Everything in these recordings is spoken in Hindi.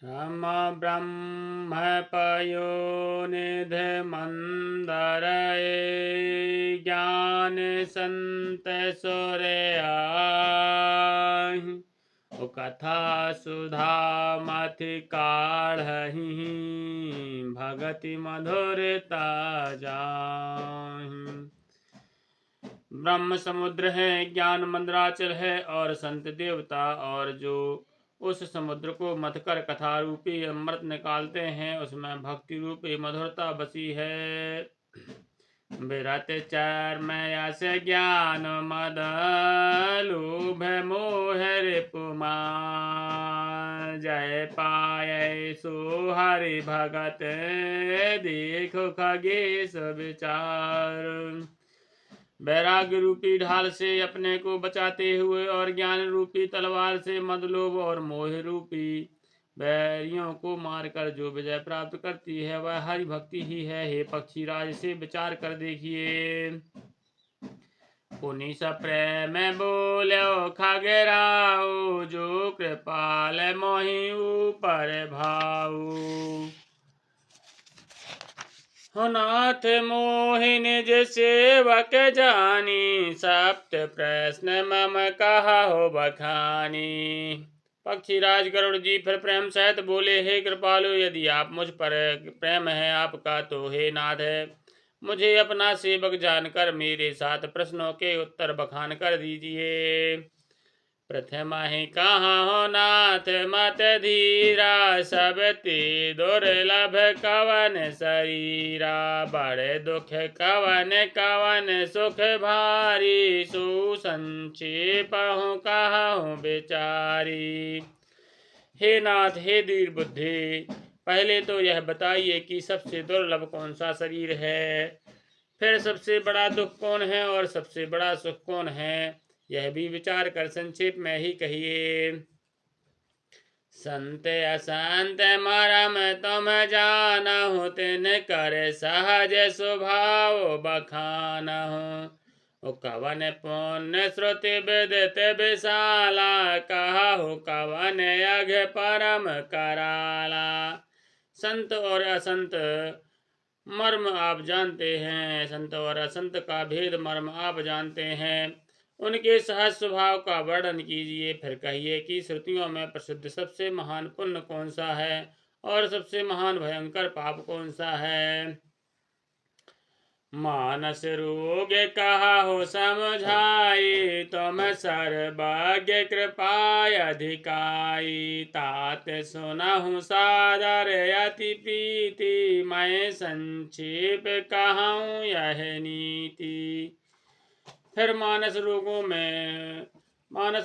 हम ब्रह्म पयोनिधि मंदरये ज्ञान संत सुरयाहि ओ कथा सुधा मथि काढ़हि भगति मधुरता जाहि। ब्रह्म समुद्र है, ज्ञान मंदराचल है और संत देवता, और जो उस समुद्र को मथ कर कथा रूपी अमृत निकालते हैं उसमें भक्ति रूपी मधुरता बसी है। विरत चर में यस ज्ञान मद लोभ मोह रिपुमा जय पाए सो हरि भगत देखो खगेश विचार। वैराग्य रूपी ढाल से अपने को बचाते हुए और ज्ञान रूपी तलवार से मदलोभ और मोह रूपी बैरियों को मारकर जो विजय प्राप्त करती है वह हरि भक्ति ही है। हे पक्षीराज से विचार कर देखिए। पुनि प्रेम बोलो खगराओ जो कृपाल मोहि ऊपर भाऊ। हो नाथ मोहि निज सेवक जानी सप्त प्रश्न मम कहा हो बखानी। पक्षीराज गरुड़ जी फिर प्रेम सहित बोले, हे कृपालु, यदि आप मुझ पर प्रेम है आपका तो हे नाथ मुझे अपना सेवक जानकर मेरे 7 प्रश्नों के उत्तर बखान कर दीजिए। प्रथम ही कहाँ हो नाथ मत धीरा सब ते दुर्लभ कवन शरीरा बड़े दुख कवन कवन सुख भारी सुसंक्षेप हूँ कहूँ बेचारी। हे नाथ, हे दीर बुद्धि, पहले तो यह बताइए कि सबसे दुर्लभ कौन सा शरीर है, फिर सबसे बड़ा दुख कौन है और सबसे बड़ा सुख कौन है, यह भी विचार कर संक्षेप में ही कहिए। संत असंत मरम तुम जानहु तिन कर सहज स्वभाव बखानहु। ओ कवन पुण्य श्रुति विदित विशाला कहु कवन यज्ञ परम कराला। संत और असंत मर्म आप जानते हैं, संत और असंत का भेद मर्म आप जानते हैं, उनके सहज स्वभाव का वर्णन कीजिए। फिर कहिए कि श्रुतियों में प्रसिद्ध सबसे महान पुण्य कौन सा है और सबसे महान भयंकर पाप कौन सा है। मानस रोग कहा हो समझाई तुम सर्वज्ञ कृपाय अधिकाई तात सुनहु सादर अति प्रीति मैं संक्षेप कहूँ यह नीति। फिर मानस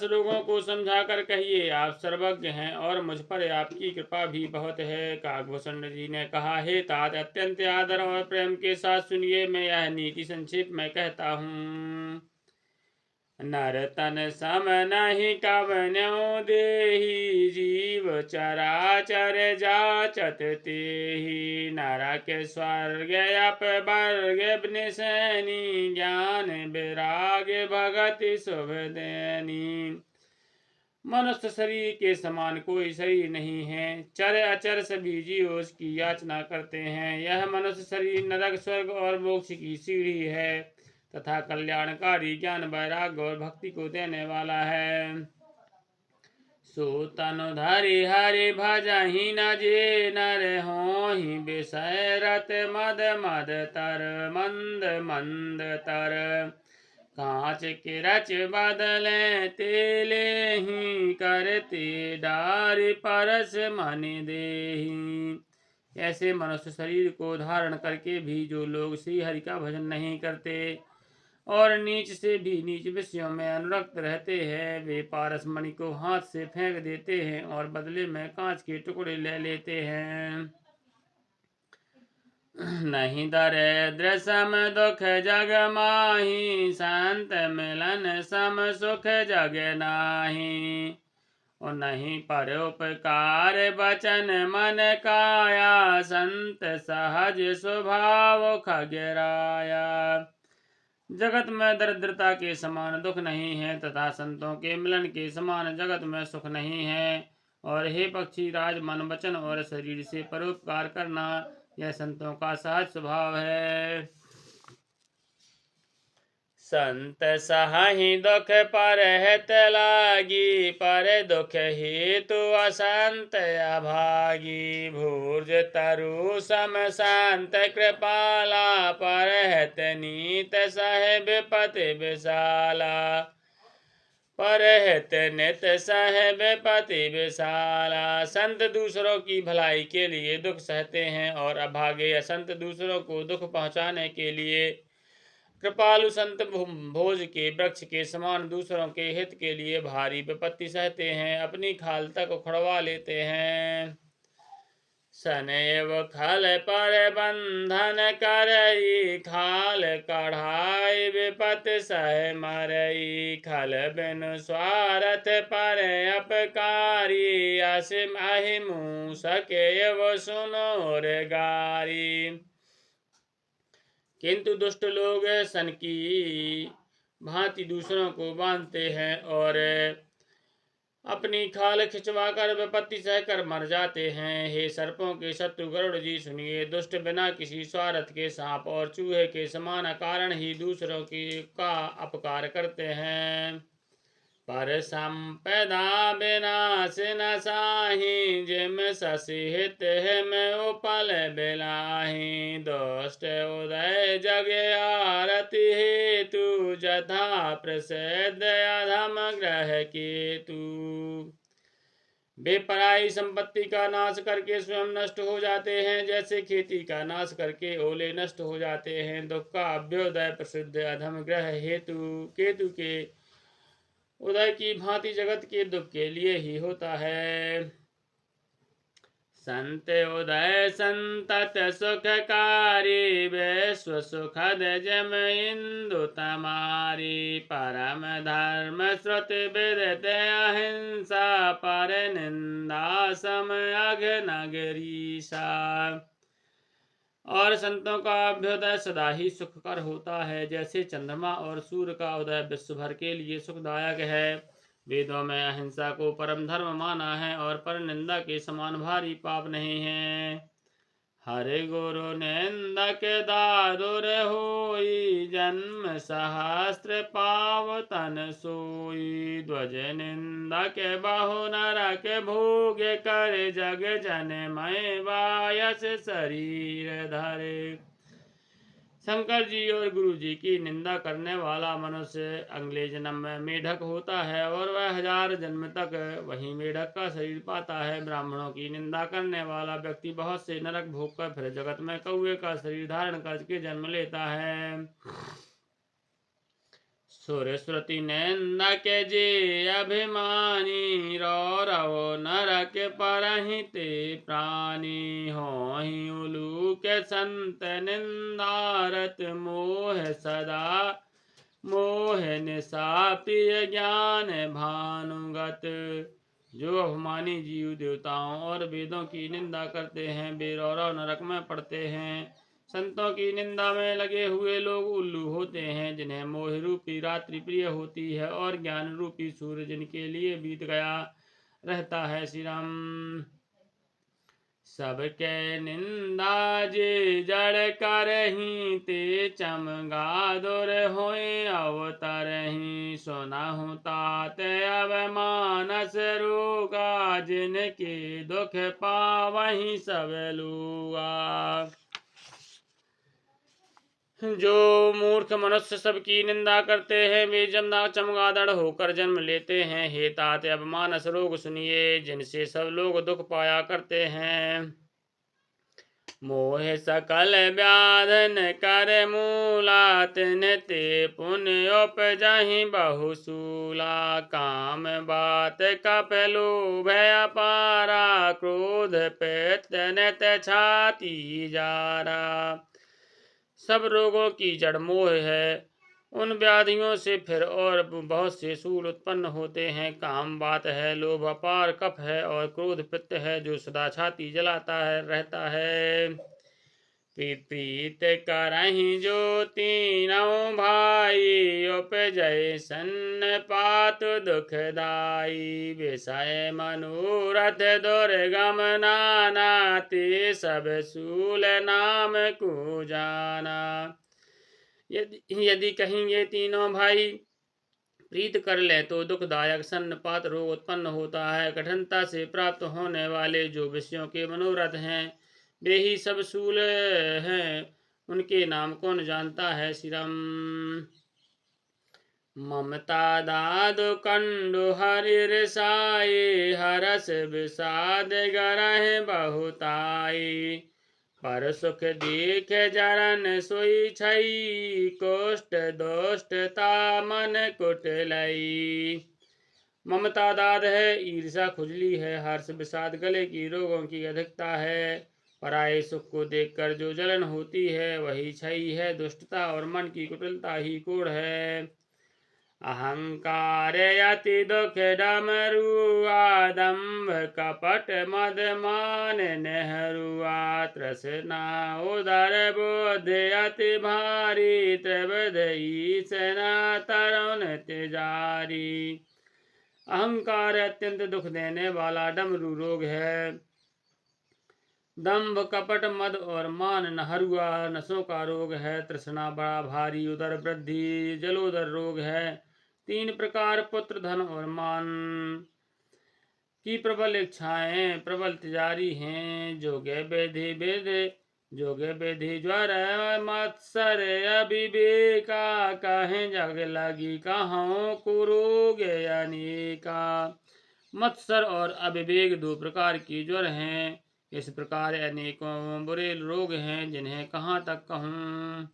लोगों को समझा कर कहिए, आप सर्वज्ञ हैं और मुझ पर आपकी कृपा भी बहुत है। काकभूषण जी ने कहा, हे तात, अत्यंत आदर और प्रेम के साथ सुनिए, मैं यह नीति संक्षेप में कहता हूँ। नर तन सम नहीं कवन्यो देहि जीव चराचर जाचत तेहि। नरक स्वर्ग अपवर्ग निसैनी ज्ञान विराग भगति शुभ देनी। मनुष्य शरीर के समान कोई शरीर नहीं है, चर अचर सभी जीव उसकी याचना करते हैं। यह मनुष्य शरीर नरक स्वर्ग और मोक्ष की सीढ़ी है तथा कल्याणकारी ज्ञान वैराग्य और भक्ति को देने वाला है। सो तनु धरि हरि भजहि न जे नर होहि विषय रत मद मद तर मंद मंद तर। कांच के रच बदले तेले ही करते डारि परस मन देहि। ऐसे मनुष्य शरीर को धारण करके भी जो लोग श्री हरि का भजन नहीं करते और नीच से भी नीच विषयों में अनुरक्त रहते हैं, वे पारस मणि को हाथ से फेंक देते हैं और बदले में कांच के टुकड़े ले लेते हैं। नहीं दरिद्र सम दुख जग माही संत मिलन सम सुख जग नाही। और नहीं परोपकार बचन मन काया संत सहज स्वभाव खगराया। जगत में दरिद्रता के समान दुख नहीं है तथा संतों के मिलन के समान जगत में सुख नहीं है। और हे पक्षी राज, मन वचन और शरीर से परोपकार करना यह संतों का सहज स्वभाव है। संत सहाहि दुख परहित लागी, पर दुख हेतु असंत अभागी। भूर्ज तरु सम संत कृपाला, परहित नीत सह विपति विशाला। परहित नित सह विपति विशाला। संत दूसरों की भलाई के लिए दुख सहते हैं, और अभागे असंत दूसरों को दुख पहुँचाने के लिए कृपालु संत भोज के वृक्ष के समान दूसरों के हित के लिए भारी विपत्ति सहते हैं, अपनी खाल तक उखड़वा लेते हैं। सनैव खल पर बंधन करई, खाल कढ़ाई विपत्ति सह मरई। खल बिनु स्वार्थ पर अपकारी, असिम अहिमु सके वो सुनो रे गारी। किंतु दुष्ट लोग सन की भांति दूसरों को बांधते हैं और अपनी खाल खिंचवाकर विपत्ति सहकर मर जाते हैं। हे सर्पों के शत्रु गरुड़ जी, सुनिए। दुष्ट बिना किसी स्वार्थ के सांप और चूहे के समान कारण ही दूसरों का अपकार करते हैं। पर संपदा विनाश न साहि, जिम शशि हित हिम उपल बिलाहि। दुष्ट उदय जग आरति हेतु, जथा प्रसिद्ध अधम ग्रह केतु। वे पराई संपत्ति का नाश करके स्वयं नष्ट हो जाते हैं, जैसे खेती का नाश करके ओले नष्ट हो जाते हैं। दुख का अभ्युदय प्रसिद्ध अधम ग्रह हेतु केतु के उदय की भांति जगत के दुख के लिए ही होता है। संत उदय संतत सुखकारी, विश्व सुखद जम इंदु तमारी। परम धर्म श्रुति विदित अहिंसा, पर निंदा सम अघ नगरीसा। और संतों का अभ्युदय सदा ही सुखकर होता है, जैसे चंद्रमा और सूर्य का उदय विश्व भर के लिए सुखदायक है। वेदों में अहिंसा को परम धर्म माना है, और पर निंदा के समान भारी पाप नहीं है। हरे गुरु निंदक दादुर होई, जन्म सहस्त्र पाव तन सोई। ध्वज निंदक बहु नरक भोग, कर जग जन मय वायस शरीर धरे। शंकर जी और गुरु जी की निंदा करने वाला मनुष्य अगले जन्म में मेढक होता है, और वह 1000 जन्म तक वही मेढक का शरीर पाता है। ब्राह्मणों की निंदा करने वाला व्यक्ति बहुत से नरक भोग कर फिर जगत में कौवे का शरीर धारण करके जन्म लेता है। सुर श्रुति निंदक जे अभिमानी, रौरव नरक परहिते प्राणी। होहि उलूक संत निंदारत, मोह सदा मोह निशा प्रिय ज्ञान भानुगत। जो अभिमानी जीव देवताओं और वेदों की निंदा करते हैं, वे रौरव नरक में पड़ते हैं। संतों की निंदा में लगे हुए लोग उल्लू होते हैं, जिन्हें मोह रूपी रात्रि प्रिय होती है, और ज्ञान रूपी सूर्य जिनके लिए बीत गया रहता है। श्री राम। सबके निंदा जे जड़ करही, ते चमगादुर होए अवतरही। सुनहु तात अब मानस रोगा, जिनके दुख पावही सब लोगा। जो मूर्ख मनुष्य सबकी निंदा करते हैं, वे चमगादड़ होकर जन्म लेते हैं। हे तात अब मानस रोग सुनिए, जिनसे सब लोग दुख पाया करते हैं। मोह सकल व्याधन कर मूला, तिन ते पुण्य उपजहि बहुसूला। काम बात कप लोभ अपारा, क्रोध पित्त छाती जारा। सब रोगों की जड़ मोह है। उन व्याधियों से फिर और बहुत से शूल उत्पन्न होते हैं। काम बात है, लोभ अपार कफ है, और क्रोध पित्त है जो सदा छाती जलाता है रहता है। प्रीत प्रीत करहि जो तीनों भाई, उपजय सन्न पात दुखदाई। विषय मनोरथ दुर्गम नाना, ते सब सूल नाम को जाना। यदि कहीं ये तीनों भाई प्रीत कर ले तो दुखदायक सन्नपात रोग उत्पन्न होता है। कठिनता से प्राप्त होने वाले जो विषयों के मनोरथ हैं, वे ही सब शूल हैं, उनके नाम कौन जानता है। श्री राम। ममता दादु कंडु हरिसाई, हरस विषाद गरह बहुताई। पर सुख दीख जरन सोई छई, कोष्ठ दोष्टता मन कुटलई। ममता दाद है, ईर्षा खुजली है, हर्ष विषाद गले की रोगों की अधिकता है। पराये सुख को देखकर जो जलन होती है, वही छई है। दुष्टता और मन की कुटिलता ही कोढ़ है। अहंकार अति दुख डमरुआ, दंभ कपट मद मान नेहरुआ। तृष्णा उदर बोध अति भारी, त्रिविध ईसना तरुण तिजारी। अहंकार अत्यंत दुख देने वाला डमरू रोग है। दंभ कपट मद और मान नहरुआ नसों का रोग है। तृष्णा बड़ा भारी, उदर वृद्धि जलोदर रोग है। 3 प्रकार पुत्र धन और मान की प्रबल इच्छाएं प्रबल तिजारी हैं। जोगे बेधि बेधे जोगे बेधि ज्वर मत्सर अविवेका, कहें जग लगी कहों कुरोग अनेका। मत्सर और अविवेक 2 प्रकार की ज्वर हैं। इस प्रकार अनेकों बुरे रोग हैं, जिन्हें कहाँ तक कहूँ।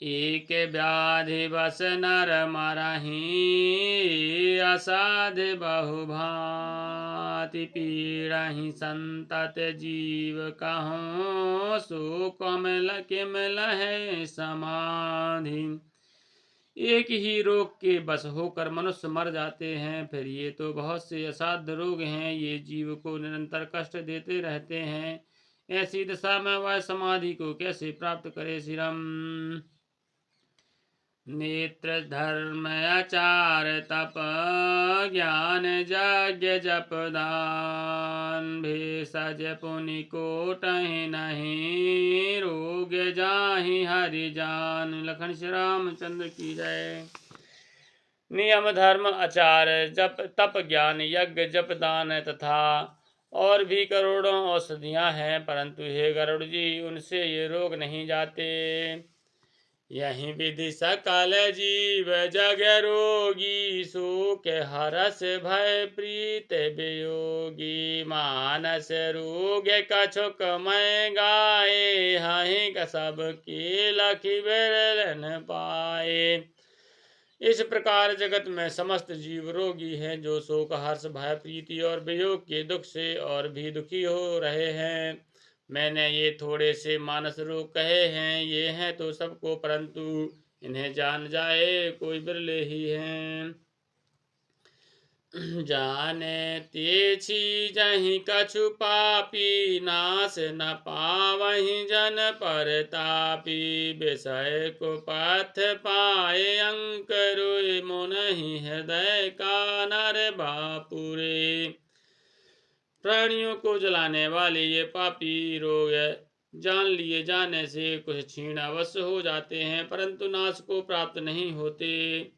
एक व्याधि बस नर मरहि, असाध्य बहुभांति। पीड़हि संतत जीव कहों, सो कमल किमल है समाधि। एक ही रोग के बस होकर मनुष्य मर जाते हैं। फिर ये तो बहुत से असाध्य रोग हैं, ये जीव को निरंतर कष्ट देते रहते हैं। ऐसी दशा में वह समाधि को कैसे प्राप्त करे। श्री राम। नेत्र धर्म आचार तप ज्ञान यज्ञ जप दान, भेषज पुनि कोटहि नहीं, रोग जाहि हरि जान। लखन श्री रामचंद्र की जय। नियम धर्म आचार जप तप ज्ञान यज्ञ जप दान तथा और भी करोड़ों औषधियां हैं, परंतु हे गरुड़ जी, उनसे ये रोग नहीं जाते। यही विधि सकल जीव जग रोगी, सुख हरस भय प्रीत वियोगी। मानस रोग कछुक मैं गाए, हहि सब की लखी बिरलन पाए। इस प्रकार जगत में समस्त जीव रोगी हैं, जो शोक हर्ष भय प्रीति और वियोग के दुख से और भी दुखी हो रहे हैं। मैंने ये थोड़े से मानस रोग कहे हैं, ये हैं तो सबको, परंतु इन्हें जान जाए कोई बिरले ही हैं। जाने ते छी जहीं कछु पापी, नाश न पावहीं जन परतापी। विषय को पथ पाए अंक रोए, मुनहि हृदय का नर बापुरे। प्राणियों को जलाने वाले ये पापी रोग जान लिए जाने से कुछ क्षीण अवश्य हो जाते हैं, परंतु नाश को प्राप्त नहीं होते।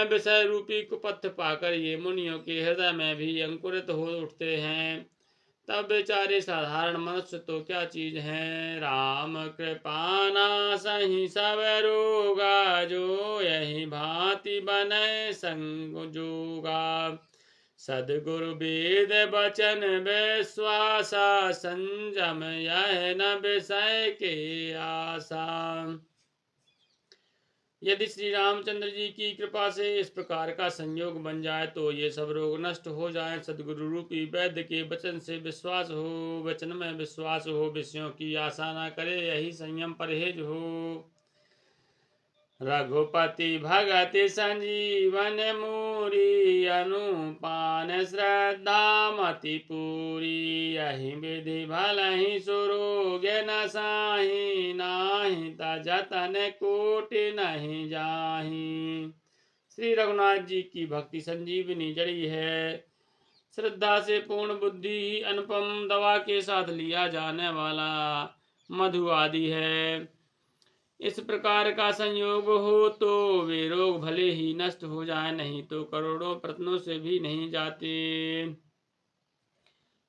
विषय रूपी कुपथ पाकर ये मुनियों के हृदय में भी अंकुरित हो उठते हैं। तब बेचारे साधारण मनुष्य तो क्या चीज हैं। राम कृपा नासहि सब रोगा, जो यही भांति बने संजोगा। सदगुरु वेद वचन विश्वासा, संयम यह न विषय के आशा। यदि श्री रामचंद्र जी की कृपा से इस प्रकार का संयोग बन जाए तो ये सब रोग नष्ट हो जाएं। सदगुरु रूपी वैद्य के वचन से विश्वास हो, वचन में विश्वास हो, विषयों की आशा न करे, यही संयम परहेज हो। रघुपति भगति संजीवन मूरी अनुपान श्रद्धा मति पूरी यही विधि भलहि सुरोग न साही नाही तजतन कोटि नहीं जाही। श्री रघुनाथ जी की भक्ति संजीवनी जड़ी है। श्रद्धा से पूर्ण बुद्धि ही अनुपम दवा के साथ लिया जाने वाला मधु आदि है। इस प्रकार का संयोग हो तो वे रोग भले ही नष्ट हो जाए, नहीं तो करोड़ों प्रत्नों से भी नहीं जाते।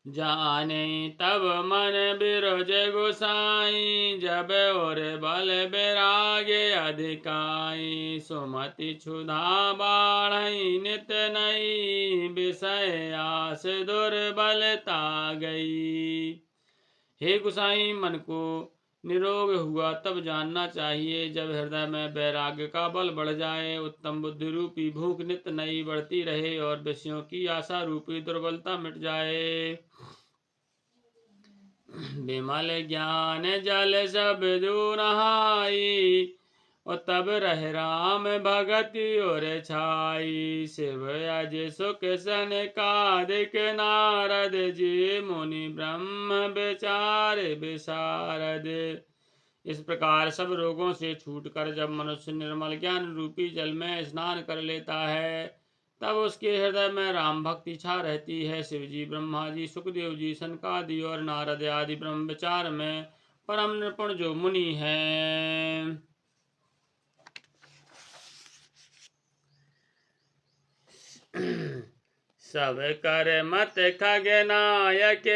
जाने तब मन बिरज गोसाई जब और बल बैरागे अधिकाई सुमति क्षुधा बाढ़ई नित नई विषय आस दुर्बलता गई। हे गोसाई, मन को निरोग हुआ तब जानना चाहिए जब हृदय में वैराग्य का बल बढ़ जाए, उत्तम बुद्धि रूपी भूख नित नई बढ़ती रहे और विषयों की आशा रूपी दुर्बलता मिट जाए। विमल ज्ञान जल सब जो नहाई और तब रह राम भगति और छाई। शिव अज सुख सन कादिक नारद जी मुनि ब्रह्म विचार विशारद। इस प्रकार सब रोगों से छूटकर जब मनुष्य निर्मल ज्ञान रूपी जल में स्नान कर लेता है तब उसके हृदय में राम भक्ति छा रहती है। शिव जी, ब्रह्मा जी, सुखदेव जी, सनकादि और नारद आदि ब्रह्म विचार में परम निपुण जो मुनि हैं, सब कर मत खगनायक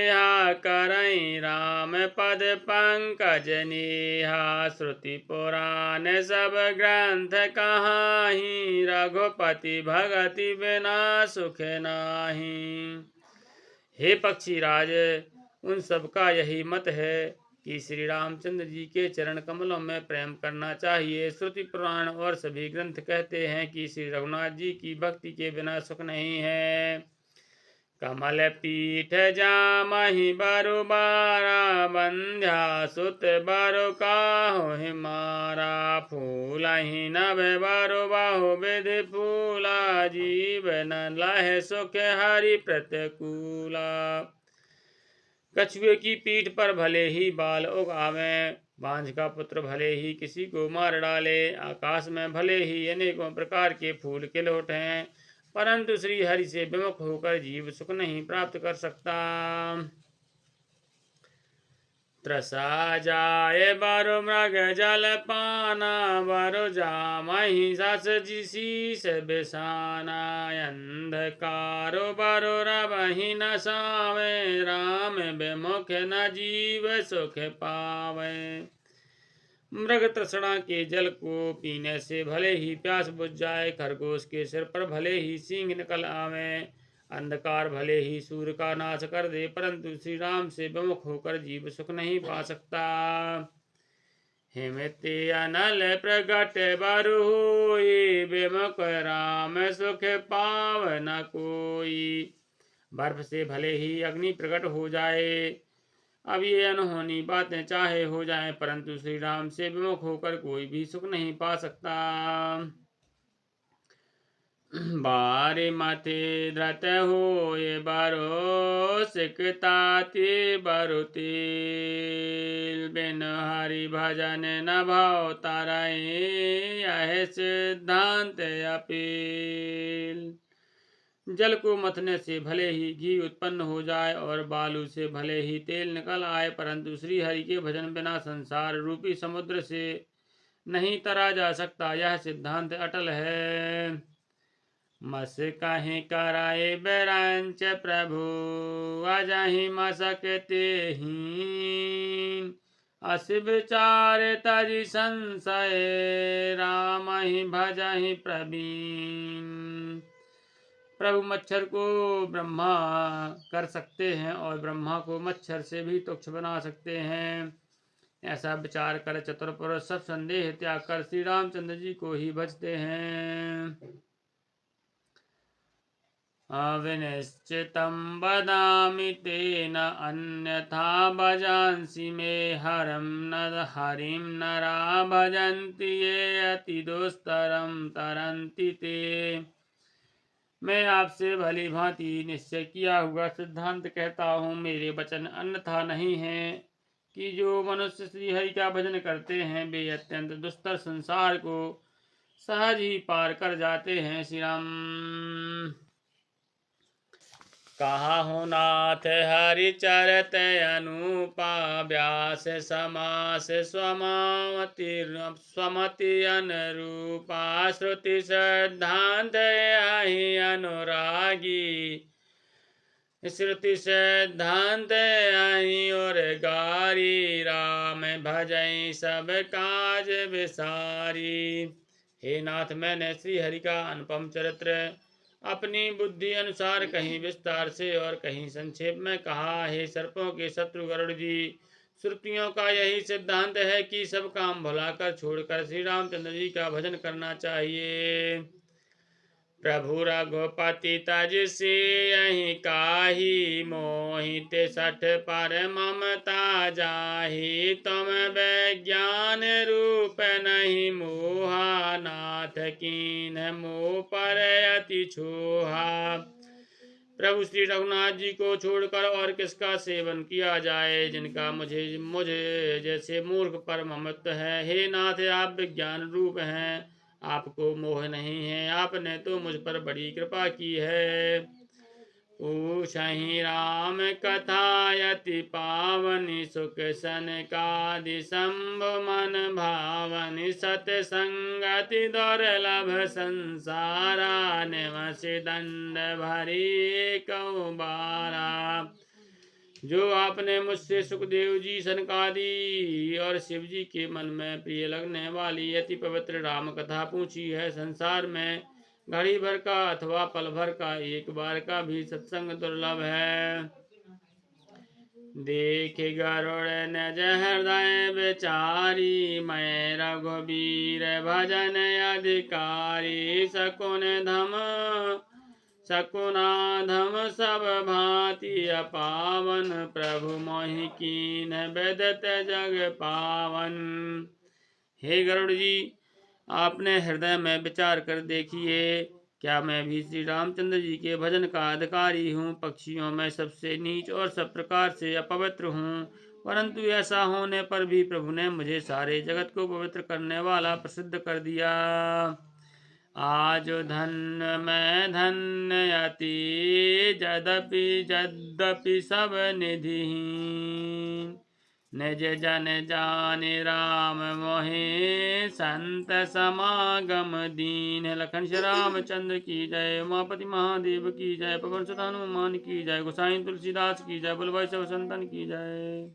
हा करई राम पद पंकज नेहा। श्रुति पुराण सब ग्रंथ कहाही रघुपति भगति बिना सुख नाही। हे पक्षी राज, उन सब का यही मत है कि श्री रामचंद्र जी के चरण कमलों में प्रेम करना चाहिए। श्रुति पुराण और सभी ग्रंथ कहते हैं कि श्री रघुनाथ जी की भक्ति के बिना सुख नहीं है। कमल पीठ जामहि बरु बारा बंध्या सुत बरु काहु हिमारा। फूलहि नभ बरु बहु विधि फूला जीवन लह सुख हरि प्रतिकूला। कछुए की पीठ पर भले ही बाल उग आवें, बांझ का पुत्र भले ही किसी को मार डाले, आकाश में भले ही अनेकों प्रकार के फूल खिल उठें, परंतु श्री हरि से विमुख होकर जीव सुख नहीं प्राप्त कर सकता। त्रसा जाए बरु मृग जल पाना बरु जामहि सस शीस बिसाना। अंधकारो बरु रवहि न सावे राम विमुख न जीव सुख पावे। मृग तृष्णा के जल को पीने से भले ही प्यास बुझ जाए, खरगोश के सिर पर भले ही सींग निकल आवे, अंधकार भले ही सूर्य का नाश कर दे, परंतु श्री राम से विमुख होकर जीव सुख नहीं पा सकता। हिमते अनल प्रगट बरु होई विमुख राम सुख पाव न कोई। बर्फ से भले ही अग्नि प्रकट हो जाए, अब ये अनहोनी बातें चाहे हो जाएं, परंतु श्री राम से विमुख होकर कोई भी सुख नहीं पा सकता। बारे माथे धृत होए बरो सिकताति बरु तेल। बिन हरि भजन न भाव तारई यह सिद्धांत अपील। जल को मथने से भले ही घी उत्पन्न हो जाए और बालू से भले ही तेल निकल आए, परंतु श्री हरि के भजन बिना संसार रूपी समुद्र से नहीं तरा जा सकता। यह सिद्धांत अटल है। मस कहीं कराए बैरांच प्रभु अजहि मसकते हीन। अस विचार तजि संशय राम ही भजहि प्रवीण। प्रभु मच्छर को ब्रह्मा कर सकते हैं और ब्रह्मा को मच्छर से भी तुच्छ बना सकते हैं। ऐसा विचार कर चतुर पुरुष सब संदेह त्याग कर श्री रामचंद्र जी को ही भजते हैं। अविनिश्चितं वदामि तेन अन्यथा भजांसि मे हरिं नरा भजन्ति ये अति दुस्तरं तरन्ति ते। मैं आपसे भली भांति निश्चय किया हुआ सिद्धांत कहता हूँ, मेरे वचन अन्यथा नहीं है कि जो मनुष्य श्री हरि का भजन करते हैं वे अत्यंत दुस्तर संसार को सहज ही पार कर जाते हैं। श्री राम। कहा हूँ नाथ हरि चरत अनुपा व्यास समास स्वमति अनुरूपा श्रुति सिद्धांत आहि अनुरागी श्रुति सिद्धांत आहि और गारी राम भजई सब काज विसारी। हे नाथ, मैंने श्री हरि का अनुपम चरित्र अपनी बुद्धि अनुसार कहीं विस्तार से और कहीं संक्षेप में कहा। हे सर्पों के शत्रु गरुड़ जी, श्रुतियों का यही सिद्धांत है कि सब काम भुलाकर छोड़कर श्री रामचंद्र जी का भजन करना चाहिए। प्रभु रघुपति तज से यही काही मोहित सठ पर ममता जाहि तुम विज्ञान रूप नहीं मोहा नाथ कीन मोह पर अति छोहा। प्रभु श्री रघुनाथ जी को छोड़कर और किसका सेवन किया जाए जिनका मुझे जैसे मूर्ख पर ममत्व है। हे नाथ, आप विज्ञान रूप हैं, आपको मोह नहीं है, आपने तो मुझ पर बड़ी कृपा की है। पूछहि राम कथा यति पावनि सुख सनकादि शंभु मन भावनि सतसंगति दुर्लभ संसारा निवसि दंड भरी कौ बारा। जो आपने मुझसे सुखदेव जी, सनकादि और शिव जी के मन में प्रिय लगने वाली अति पवित्र राम कथा पूछी है। संसार में घड़ी भर का अथवा पल भर का एक बार का भी सत्संग दुर्लभ है। देख गरुड़ निज हृदय विचारी मैं रघुबीर भजन अधिकारी शकुनाधम सब भांति अपावन प्रभु मोहि कीन विदित जग पावन। हे गरुड़ जी, आपने हृदय में विचार कर देखिए, क्या मैं भी श्री रामचंद्र जी के भजन का अधिकारी हूँ। पक्षियों में सबसे नीच और सब प्रकार से अपवित्र हूँ, परंतु ऐसा होने पर भी प्रभु ने मुझे सारे जगत को पवित्र करने वाला प्रसिद्ध कर दिया। आज धन्य मैं धन्य अति यद्यपि सब निधिहीन निज जन जाने राम मोहे संत समागम दीन। लखन श्री रामचंद्र की जय, उमापति महादेव की जय, पवन सुत हनुमान की जय, गोसाई तुलसीदास की जय, बोल भाई सब संतन की जय।